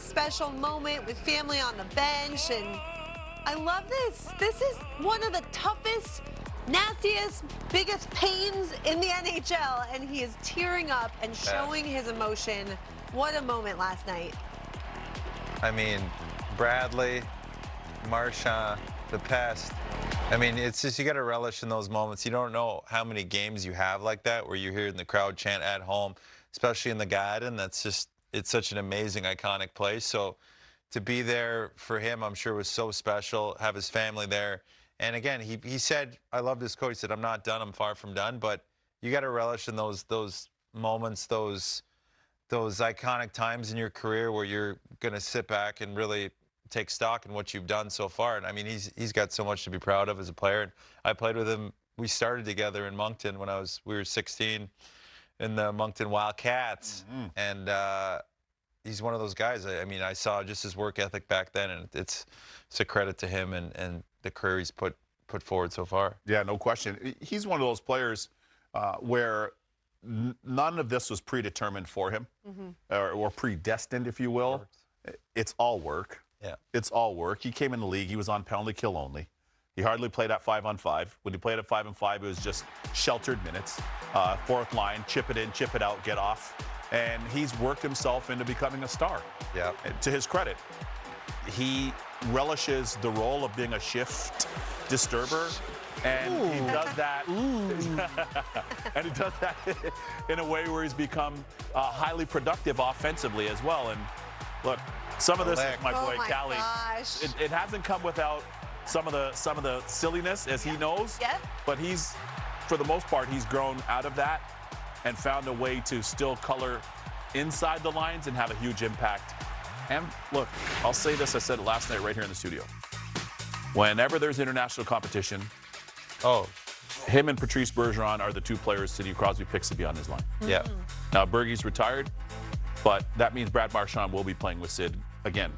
special moment with family on the bench, and I love this. This is one of the toughest, nastiest, biggest pains in the NHL, and he is tearing up and showing his emotion. What a moment last night. I mean, Bradley, Marchand, the pest. I mean, it's just you got to relish in those moments. You don't know how many games you have like that where you hear the crowd chant at home, especially in the Garden. That's just, it's such an amazing, iconic place. So to be there for him, I'm sure was so special, have his family there. And again, he said, I love this quote. He said, I'm not done, I'm far from done. But you got to relish in those moments, those iconic times in your career where you're going to sit back and really take stock in what you've done so far. And I mean, he's got so much to be proud of as a player. And I played with him. We started together in Moncton when we were 16 in the Moncton Wildcats. And he's one of those guys. I mean, I saw just his work ethic back then, and it's a credit to him and the career he's put forward so far. Yeah, no question. He's one of those players where none of this was predetermined for him or predestined, if you will. It's all work. Yeah. It's all work. He came in the league. He was on penalty kill only. He hardly played at 5-on-5. When he played at 5-on-5, it was just sheltered minutes. Fourth line, chip it in, chip it out, get off. And he's worked himself into becoming a star. Yeah. To his credit, he relishes the role of being a shift disturber. And he does that. And he does that in a way where he's become highly productive offensively as well. And look, some of this is my boy Callie. It hasn't come without some of the silliness, as he knows. But he's, for the most part, he's grown out of that and found a way to still color inside the lines and have a huge impact. And look, I'll say this, I said it last night right here in the studio. Whenever there's international competition, him and Patrice Bergeron are the two players Sidney Crosby picks to be on his line. Yeah. Now, Bergie's retired, but that means Brad Marchand will be playing with Sid again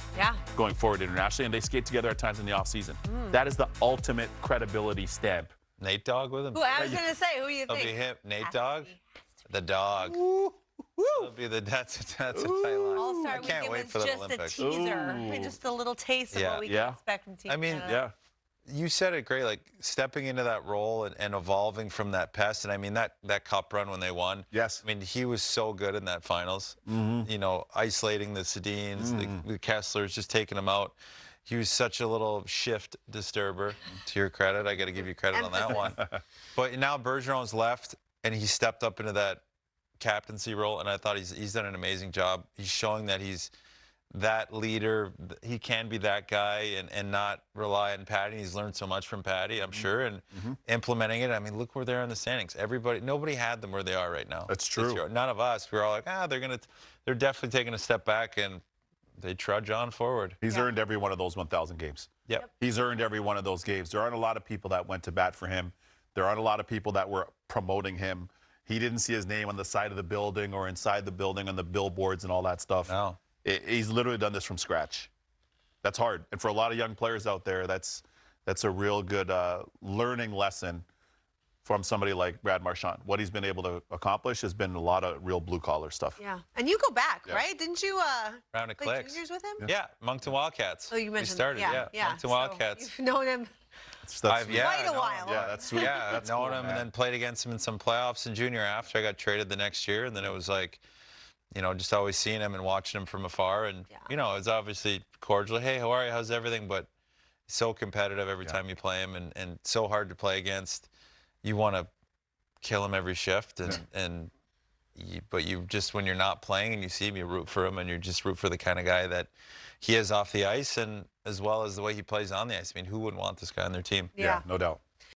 going forward internationally, and they skate together at times in the offseason. That is the ultimate credibility stamp. Nate Dogg with him? Who I was going to say, who you It'll think? be him. Nate Dogg? The dog. It'll be that's a tight line. All-Star I can't Weekend wait was for the just Olympics. a teaser, just a little taste of what we can expect from Team I mean, Canada. you said it great, like stepping into that role and evolving from that pest. And I mean, that cup run when they won. Yes. I mean, he was so good in that finals. You know, isolating the Sedins, the Kesslers, just taking them out. He was such a little shift disturber. To your credit, I got to give you credit on that one. But now Bergeron's left, and he stepped up into that captaincy role, and I thought he's done an amazing job. He's showing that he's that leader. He can be that guy and not rely on Patty. He's learned so much from Patty, I'm sure, and implementing it. I mean, look where they're in the standings. Nobody had them where they are right now. That's true. None of us. We're all like, they're definitely taking a step back, and they trudge on forward. He's earned every one of those 1,000 games. Yep. He's earned every one of those games. There aren't a lot of people that went to bat for him. There aren't a lot of people that were promoting him. He didn't see his name on the side of the building or inside the building on the billboards and all that stuff. No. He's literally done this from scratch. That's hard. And for a lot of young players out there, that's a real good learning lesson from somebody like Brad Marchand. What he's been able to accomplish has been a lot of real blue-collar stuff. Yeah. And you go back, right? Didn't you Round of play clicks. juniors with him? Yeah, Moncton Wildcats. Oh, you mentioned we started, yeah. Moncton So Wildcats. you've known him Quite a while. Yeah, that's sweet. Yeah, That's known cool, him man. and then played against him in some playoffs in junior after I got traded the next year. And then it was like, you know, just always seeing him and watching him from afar. And, you know, it's obviously cordial. Hey, how are you? How's everything? But so competitive every time you play him and so hard to play against. You want to kill him every shift. But you just, when you're not playing and you see him, you root for him and you just root for the kind of guy that he is off the ice and as well as the way he plays on the ice. I mean, who wouldn't want this guy on their team? Yeah, no doubt.